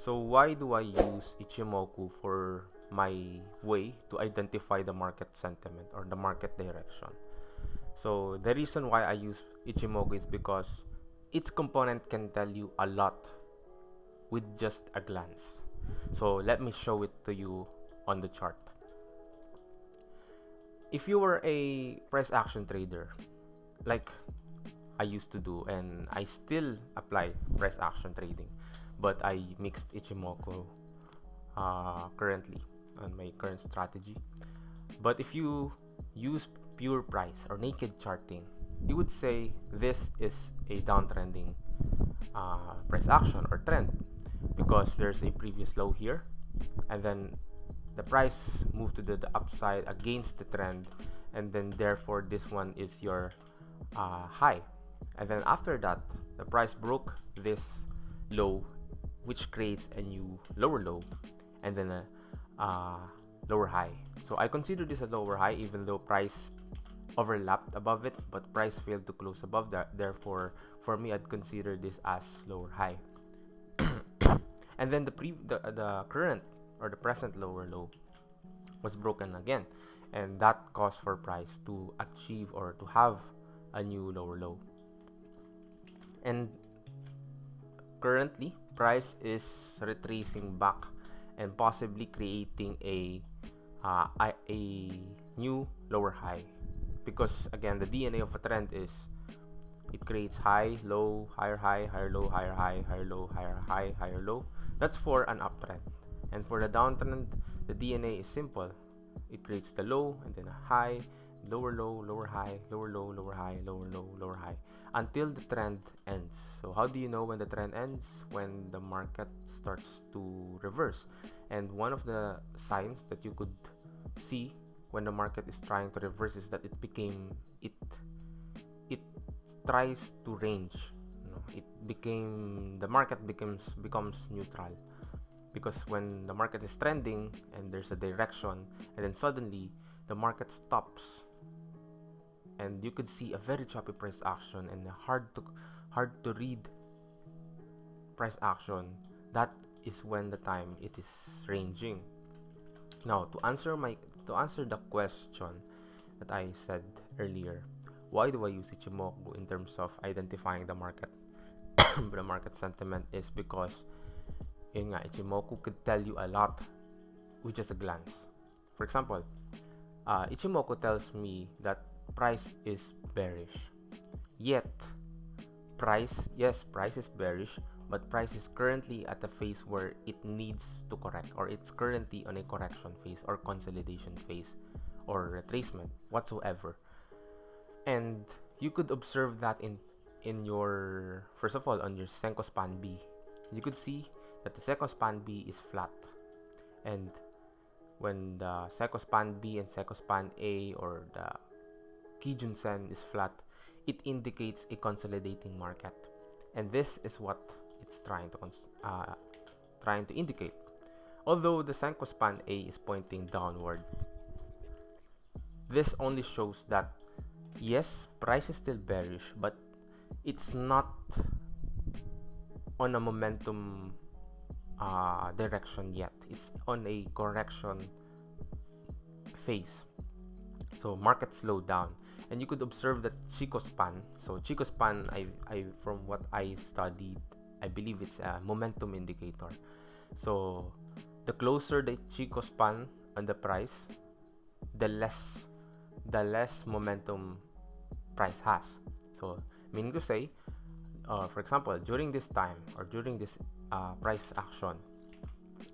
So why do I use Ichimoku for my way to identify the market sentiment or the market direction? So the reason why I use Ichimoku is because each component can tell you a lot with just a glance. So let me show it to you on the chart. If you were a price action trader, like I used to do, and I still apply price action trading, but I mixed Ichimoku currently on my current strategy. But if you use pure price or naked charting, you would say this is a downtrending price action or trend because there's a previous low here, and then the price moved to the upside against the trend, and then therefore this one is your high, and then after that the price broke this low, which creates a new lower low, and then a lower high. So I consider this a lower high even though price overlapped above it, but price failed to close above that. Therefore, for me, I'd consider this as lower high. And then the current or the present lower low was broken again, and that caused for price to achieve or to have a new lower low. And currently, price is retracing back and possibly creating a new lower high, because again the DNA of a trend is it creates high, low, higher low, higher high, higher low, higher high, higher low. That's for an uptrend. And for the downtrend, the DNA is simple. It creates the low and then a high, lower low, lower high, lower low, lower high, lower low, lower high, until the trend ends. So how do you know when the trend ends? When the market starts to reverse. And one of the signs that you could see when the market is trying to reverse is that it tries to range. The market becomes neutral, because when the market is trending and there's a direction, and then suddenly the market stops, and you could see a very choppy price action and hard to read price action. That is when the time it is ranging. Now, to answer the question that I said earlier, why do I use Ichimoku in terms of identifying the market the market sentiment, is because Ichimoku could tell you a lot with just a glance. For example, Ichimoku tells me that price is bearish. Yet, price is bearish, but price is currently at a phase where it needs to correct, or it's currently on a correction phase or consolidation phase or retracement whatsoever. And you could observe that in your, first of all, on your Senko span B. You could see that the Senko span B is flat, and when the Senko span B and Senko span A or the Kijun Sen is flat, it indicates a consolidating market, and this is what it's trying to indicate. Although the Senko span A is pointing downward, this only shows that yes, price is still bearish, but it's not on a momentum direction yet. It's on a correction phase. So market slowed down, and you could observe that Chico span. So Chico span, I from what I studied, I believe it's a momentum indicator. So the closer the Chico span on the price, the less momentum price has. So meaning to say, for example, during this time or during this price action,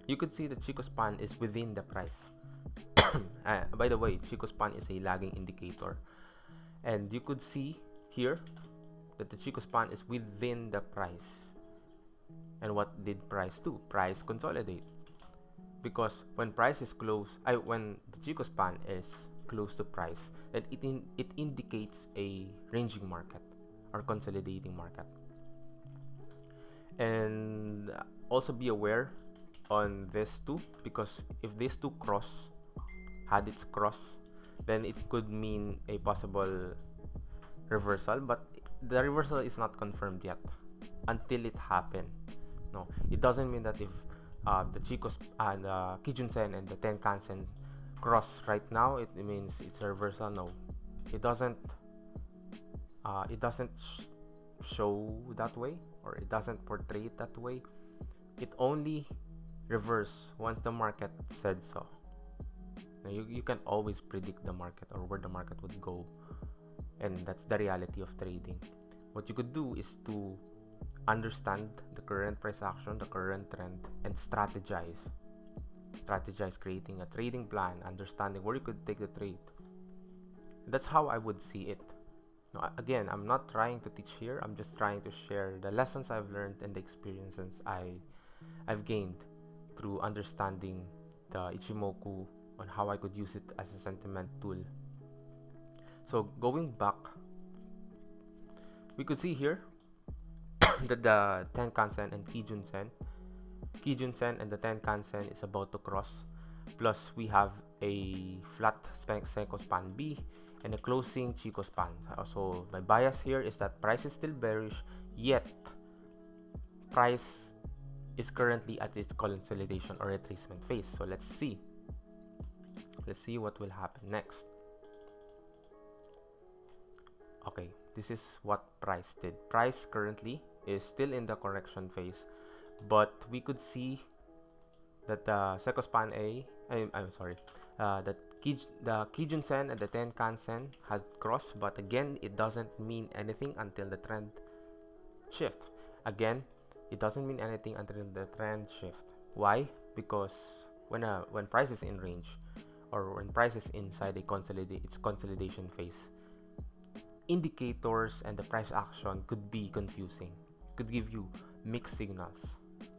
you could see the Chico span is within the price. By the way, Chico span is a lagging indicator, and you could see here that the Chico span is within the price. And what did price do? Price consolidate, because when price is close, when the Chico span is close to price, that it indicates a ranging market or consolidating market. And also be aware on this too, because if these two had its cross, then it could mean a possible reversal, but the reversal is not confirmed yet until it happened. No, it doesn't mean that if the and Kijun Sen and the Tenkan Sen cross right now, it means it's a reversal. No, it doesn't. Show that way, or it doesn't portray it that way. It only reverse once the market said so. Now you can always predict the market or where the market would go, and that's the reality of trading. What you could do is to understand the current price action, the current trend, and strategize, creating a trading plan, understanding where you could take the trade. That's how I would see it. Now, again, I'm not trying to teach here. I'm just trying to share the lessons I've learned and the experiences I've gained through understanding the Ichimoku, on how I could use it as a sentiment tool. So going back, we could see here that the Tenkan-sen and Kijun-sen and the Tenkan-sen is about to cross. Plus, we have a flat Senko span B and a closing Chico span. So my bias here is that price is still bearish, yet price is currently at its consolidation or retracement phase. So let's see what will happen next. Okay, this is what price did. Price currently is still in the correction phase, but we could see that the Seiko span I'm sorry, that the Kijun Sen and the Tenkan Sen had crossed, but again, it doesn't mean anything until the trend shift. Again, it doesn't mean anything until the trend shift. Why? Because when price is in range, or when price is inside its consolidation phase, indicators and the price action could be confusing, could give you mixed signals.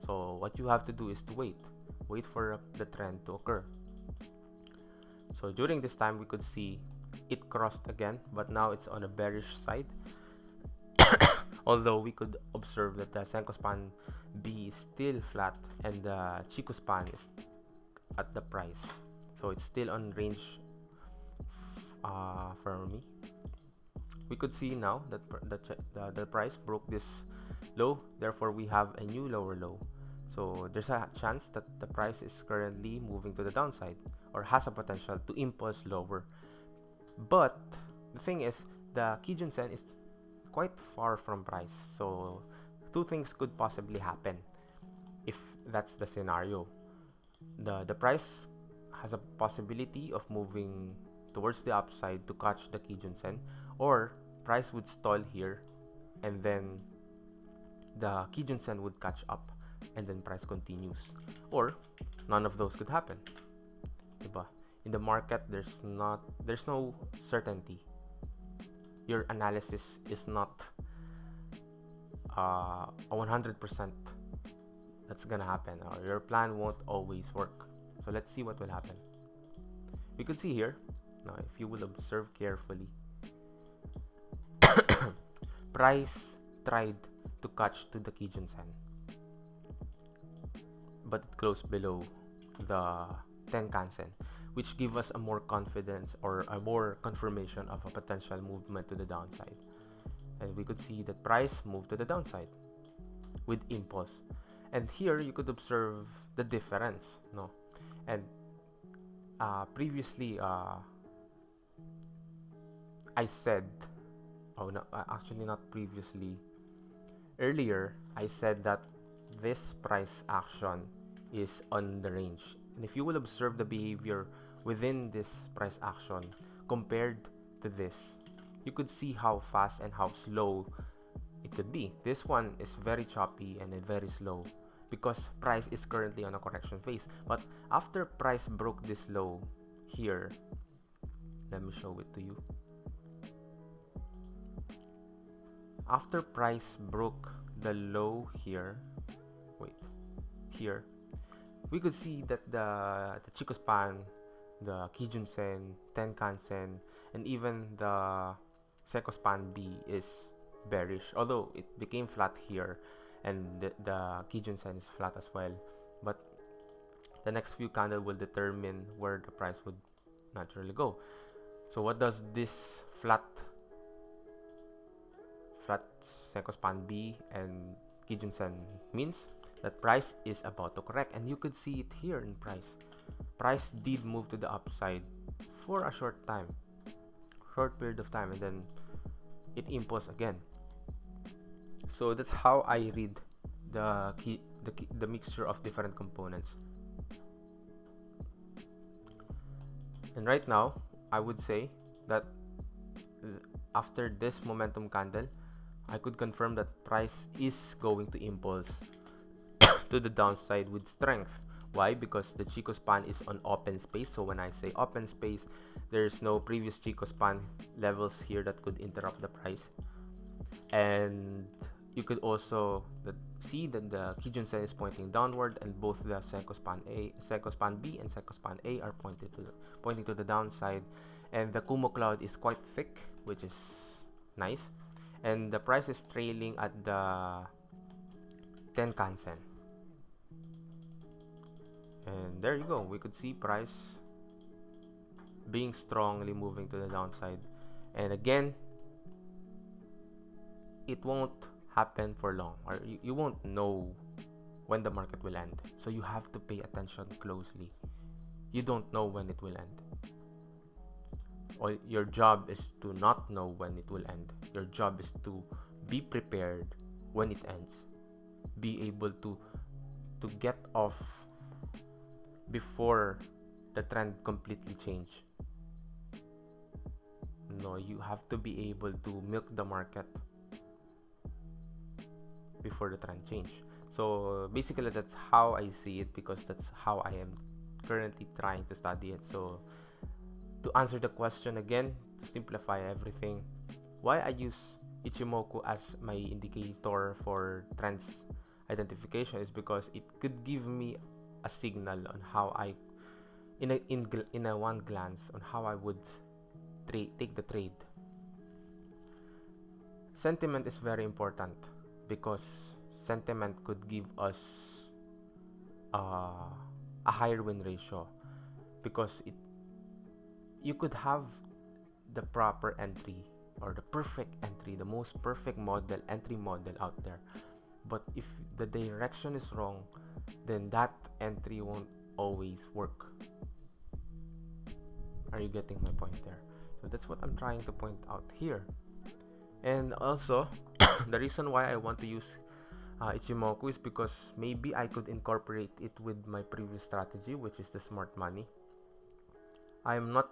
So what you have to do is to wait for the trend to occur. So during this time, we could see it crossed again, but now it's on a bearish side. Although we could observe that the Senko span B is still flat and the Chico span is at the price, so it's still on range for me. We could see now that the price broke this low, therefore we have a new lower low. So there's a chance that the price is currently moving to the downside, or has a potential to impulse lower. But the thing is, the Kijun Sen is quite far from price, so two things could possibly happen if that's the scenario. The price has a possibility of moving towards the upside to catch the Kijun Sen, or price would stall here and then the Kijun Sen would catch up and then price continues, or none of those could happen, diba? In the market, there's no certainty. Your analysis is not a 100% that's gonna happen, or your plan won't always work. So let's see what will happen. We could see here now, if you will observe carefully, price tried to catch to the Kijun Sen, but it closed below the Tenkan Sen, which give us a more confidence or a more confirmation of a potential movement to the downside. And we could see that price moved to the downside with impulse. And here you could observe the difference, no? And previously, I said, oh no, actually not previously. Earlier, I said that this price action is on the range. And if you will observe the behavior within this price action compared to this, you could see how fast and how slow it could be. This one is very choppy and very slow because price is currently on a correction phase. But after price broke this low here, let me show it to you. After price broke the low here, here, we could see that the Chico span, the Kijun Sen, Tenkan Sen, and even the Seiko span B is bearish, although it became flat here, and the Kijun Sen is flat as well. But the next few candles will determine where the price would naturally go. So what does this flat Seiko span B and Kijun Sen means? that price is about to correct, and you could see it here in price. Price did move to the upside for a short period of time, and then it impulse again. So that's how I read the mixture of different components. And right now, I would say that after this momentum candle, I could confirm that price is going to impulse to the downside with strength. Why? Because the Chico span is on open space. So when I say open space, there's no previous Chico span levels here that could interrupt the price. And you could also see that the Kijun Sen is pointing downward, and both the Seiko span B and Seiko span A are pointing to the downside. And the Kumo cloud is quite thick, which is nice. And the price is trailing at the Tenkan Sen. And there you go. We could see price being strongly moving to the downside. And again, it won't happen for long, or you won't know when the market will end. So you have to pay attention closely. You don't know when it will end. Or your job is to not know when it will end. Your job is to be prepared when it ends. Be able to get off before the trend completely change. No, you have to be able to milk the market before the trend change. So basically that's how I see it, because that's how I am currently trying to study it. So to answer the question again, to simplify everything, why I use Ichimoku as my indicator for trends identification is because it could give me a signal on how I, in a one glance, on how I would take the trade. Sentiment is very important, because sentiment could give us a higher win ratio, because you could have the proper entry or the perfect entry, the most perfect entry model out there, but if the direction is wrong, then that entry won't always work. Are you getting my point there? So that's what I'm trying to point out here. And also the reason why I want to use Ichimoku is because maybe I could incorporate it with my previous strategy, which is the smart money. I'm not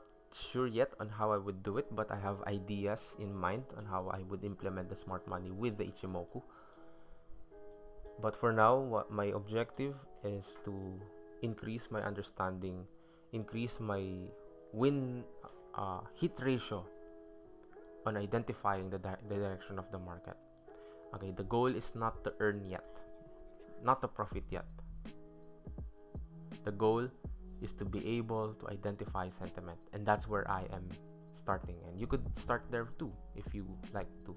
sure yet on how I would do it, but I have ideas in mind on how I would implement the smart money with the Ichimoku. But for now, what my objective is to increase my understanding, increase my win hit ratio on identifying the direction of the market. Okay, the goal is not to earn yet, not to profit yet. The goal is to be able to identify sentiment, and that's where I am starting. And you could start there too if you like to.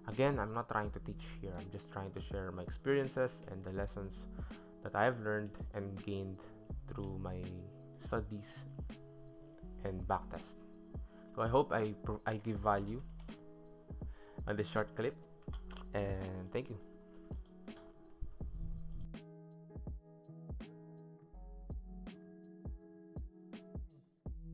Again, I'm not trying to teach here. I'm just trying to share my experiences and the lessons that I've learned and gained through my studies and backtest. So I hope I give value on this short clip, and thank you.